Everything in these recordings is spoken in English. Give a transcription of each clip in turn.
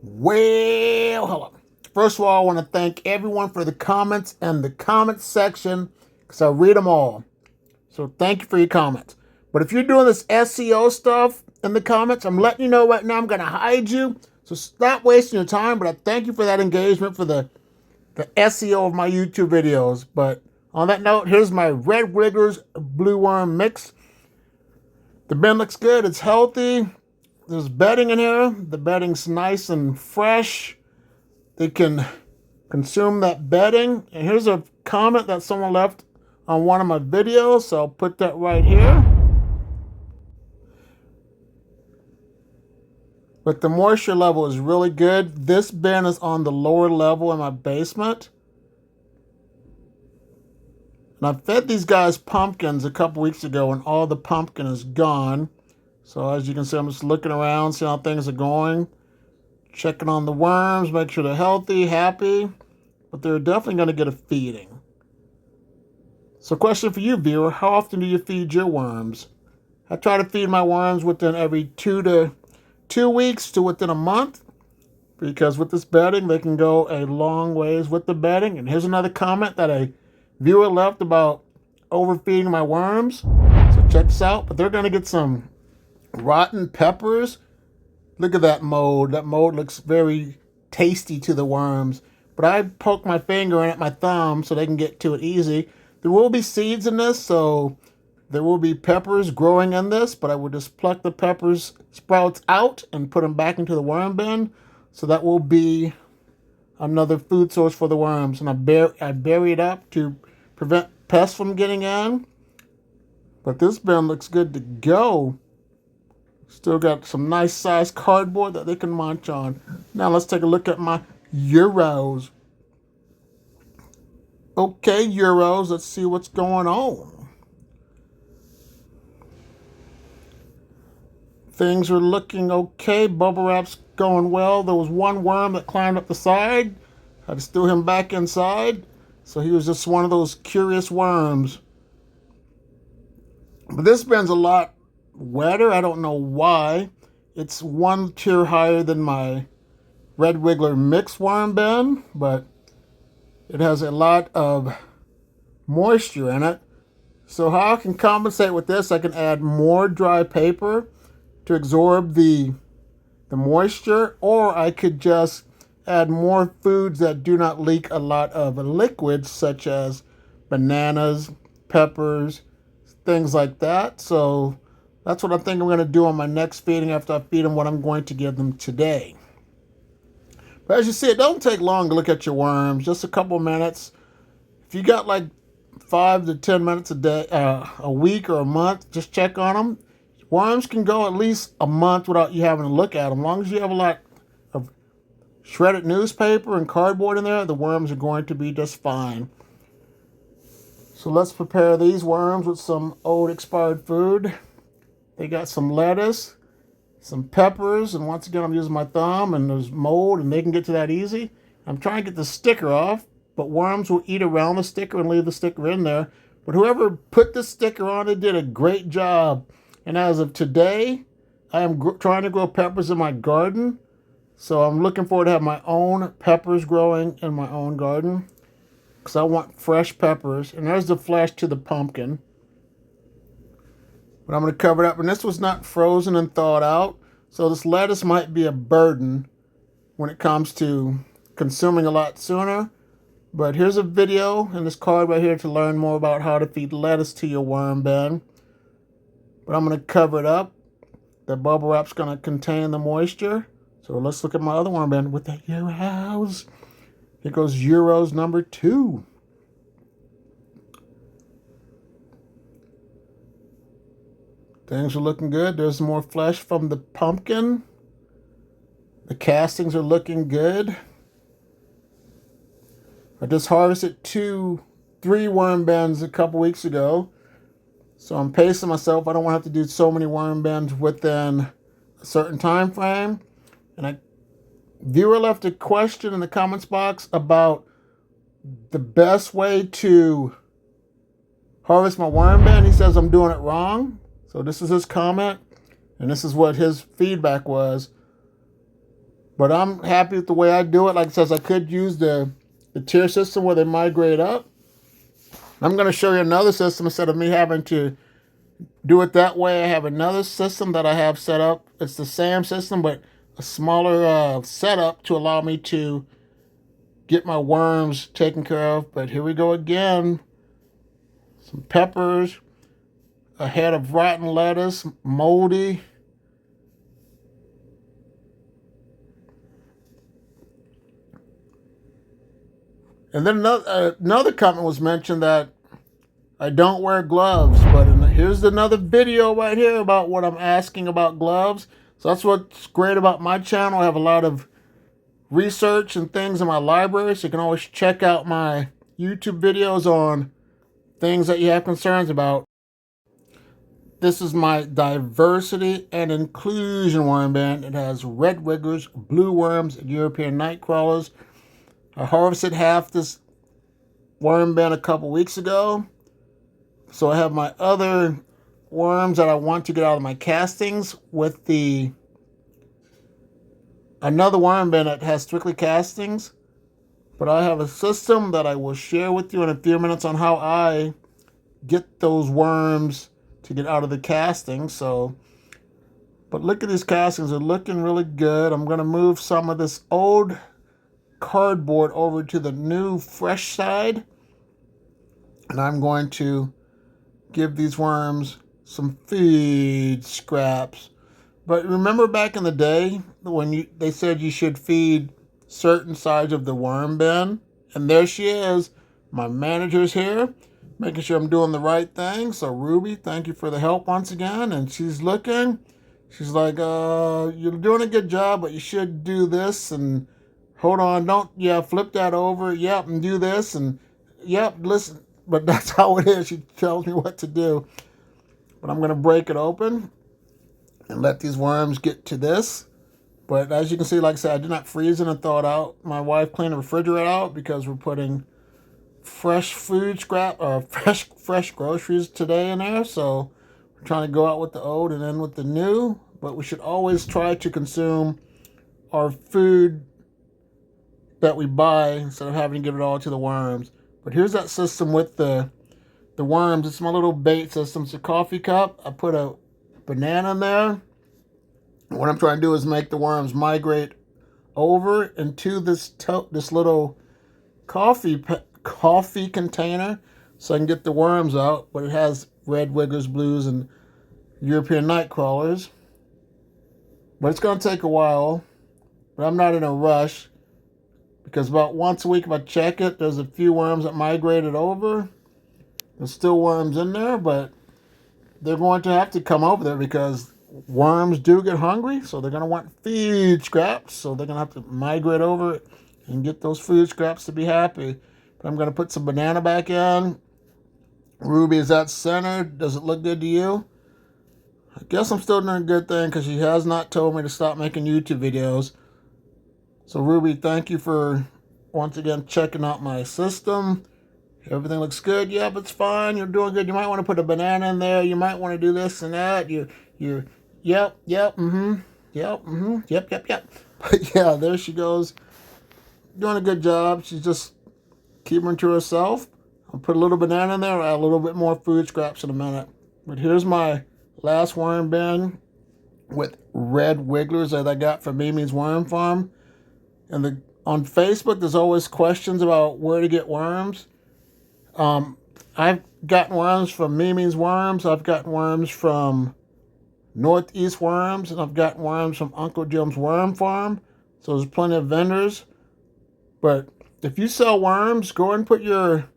Well, hello. First of all, I want to thank everyone for the comments in the comments section because I read them all. So thank you for your comments. But if you're doing this SEO stuff in the comments, I'm letting you know right now I'm going to hide you. So stop wasting your time. But I thank you for that engagement for the SEO of my YouTube videos. But on that note, here's my Red Wigglers Blue Worm mix. The bin looks good. It's healthy. There's bedding in here. The bedding's nice and fresh. They can consume that bedding. And here's a comment that someone left on one of my videos, so I'll put that right here. But the moisture level is really good. This bin is on the lower level in my basement. And I fed these guys pumpkins a couple weeks ago, and all the pumpkin is gone. So as you can see, I'm just looking around, seeing how things are going. Checking on the worms, make sure they're healthy, happy. But they're definitely going to get a feeding. So question for you, viewer, how often do you feed your worms? I try to feed my worms within every 2 weeks to within a month. Because with this bedding, they can go a long ways with the bedding. And here's another comment that a viewer left about overfeeding my worms. So check this out. But they're going to get some rotten peppers. Look at that mold. That mold looks very tasty to the worms. But I poke my finger in it, my thumb, so they can get to it easy. There will be seeds in this, so there will be peppers growing in this, but I would just pluck the peppers sprouts out and put them back into the worm bin. So that will be another food source for the worms. And I bury it up to prevent pests from getting in. But this bin looks good to go. Still got some nice sized cardboard that they can munch on. Now let's take a look at my Euros. Okay, Euros, let's see what's going on. Things are looking okay. Bubble wrap's going well. There was one worm that climbed up the side. Had to steal him back inside. So he was just one of those curious worms. But this bin's a lot wetter. I don't know why. It's one tier higher than my Red Wiggler mixed worm bin, but it has a lot of moisture in it. So how I can compensate with this, I can add more dry paper to absorb the moisture, or I could just add more foods that do not leak a lot of liquids, such as bananas, peppers, things like that. So that's what I think I'm going to do on my next feeding after I feed them what I'm going to give them today. But as you see, it don't take long to look at your worms, just a couple minutes. If you got like 5 to 10 minutes a day, a week or a month, just check on them. Worms can go at least a month without you having to look at them. As long as you have a lot of shredded newspaper and cardboard in there, the worms are going to be just fine. So let's prepare these worms with some old expired food. They got some lettuce, some peppers, and once again I'm using my thumb, and there's mold, and they can get to that easy. I'm trying to get the sticker off, but worms will eat around the sticker and leave the sticker in there. But whoever put the sticker on it did a great job. And as of today, I am trying to grow peppers in my garden. So I'm looking forward to have my own peppers growing in my own garden, because I want fresh peppers. And there's the flesh to the pumpkin. But I'm going to cover it up. And this was not frozen and thawed out. So this lettuce might be a burden when it comes to consuming a lot sooner. But here's a video in this card right here to learn more about how to feed lettuce to your worm bin. But I'm going to cover it up. The bubble wrap's going to contain the moisture. So let's look at my other worm bin with the Euros. Here goes Euros number 2. Things are looking good. There's more flesh from the pumpkin. The castings are looking good. I just harvested 3 worm bins a couple weeks ago. So I'm pacing myself. I don't want to have to do so many worm bins within a certain time frame. And a viewer left a question in the comments box about the best way to harvest my worm bin. He says I'm doing it wrong. So this is his comment, and this is what his feedback was. But I'm happy with the way I do it. Like it says, I could use the tier system where they migrate up. I'm going to show you another system instead of me having to do it that way. I have another system that I have set up. It's the same system, but a smaller setup to allow me to get my worms taken care of. But here we go again. Some peppers, a head of rotten lettuce, moldy. And then another comment was mentioned that I don't wear gloves, but here's another video right here about what I'm asking about gloves. So that's what's great about my channel. I have a lot of research and things in my library, so you can always check out my YouTube videos on things that you have concerns about. This is my diversity and inclusion worm bin. It has red wigglers, blue worms, and European night crawlers. I harvested half this worm bin a couple weeks ago. So I have my other worms that I want to get out of my castings with another worm bin that has strictly castings. But I have a system that I will share with you in a few minutes on how I get those worms to get out of the castings. But look at these castings. They're looking really good. I'm going to move some of this old cardboard over to the new fresh side. And I'm going to give these worms some feed scraps. But remember back in the day when they said you should feed certain sides of the worm bin? And there she is. My manager's here, making sure I'm doing the right thing. So Ruby, thank you for the help once again. And she's looking. She's like, you're doing a good job, but you should do this. And hold on, flip that over. Yep, and do this. And yep, listen. But that's how it is. She tells me what to do. But I'm going to break it open and let these worms get to this. But as you can see, like I said, I did not freeze it and thaw it out. My wife cleaned the refrigerator out because we're putting fresh food scrap or fresh groceries today in there. So we're trying to go out with the old and in with the new. But we should always try to consume our food that we buy instead of having to give it all to the worms. But here's that system with the worms. It's my little bait system. It's a coffee cup. I put a banana in there. What I'm trying to do is make the worms migrate over into this little coffee container so I can get the worms out. But it has red wigglers, blues, and European night crawlers. But it's going to take a while. But I'm not in a rush. Because about once a week if I check it, there's a few worms that migrated over. There's still worms in there, but they're going to have to come over there because worms do get hungry. So they're going to want feed scraps. So they're going to have to migrate over and get those food scraps to be happy. But I'm going to put some banana back in. Ruby, is that centered? Does it look good to you? I guess I'm still doing a good thing because she has not told me to stop making YouTube videos. So Ruby, thank you for once again checking out my system. Everything looks good. Yep, it's fine. You're doing good. You might want to put a banana in there. You might want to do this and that. Yep, But yeah, there she goes. Doing a good job. She's just keeping to herself. I'll put a little banana in there. I'll add a little bit more food scraps in a minute. But here's my last worm bin with red wigglers that I got from Mimi's Worm Farm. And on Facebook, there's always questions about where to get worms. I've gotten worms from Mimi's Worms. I've gotten worms from Northeast Worms. And I've gotten worms from Uncle Jim's Worm Farm. So there's plenty of vendors. But if you sell worms, go and put your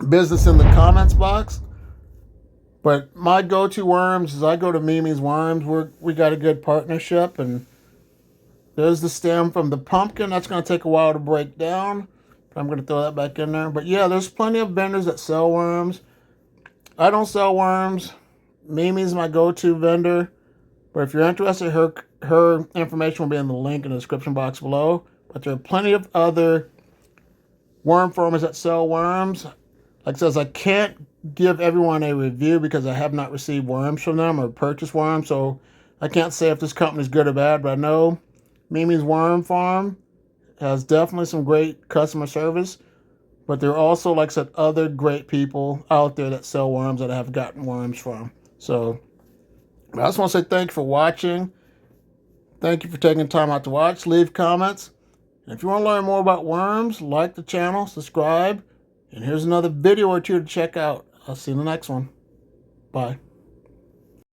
business in the comments box. But my go-to worms is I go to Mimi's Worms. We got a good partnership, and there's the stem from the pumpkin. That's going to take a while to break down. But I'm going to throw that back in there. But yeah, there's plenty of vendors that sell worms. I don't sell worms. Mimi's my go-to vendor. But if you're interested, her information will be in the link in the description box below. But there are plenty of other worm farmers that sell worms. Like I says, I can't give everyone a review because I have not received worms from them or purchased worms. So I can't say if this company's good or bad, but I know Mimi's Worm Farm has definitely some great customer service. But there are also, like I said, other great people out there that sell worms that I have gotten worms from. So I just want to say thank you for watching. Thank you for taking time out to watch. Leave comments. And if you want to learn more about worms, like the channel, subscribe. And here's another video or two to check out. I'll see you in the next one. Bye.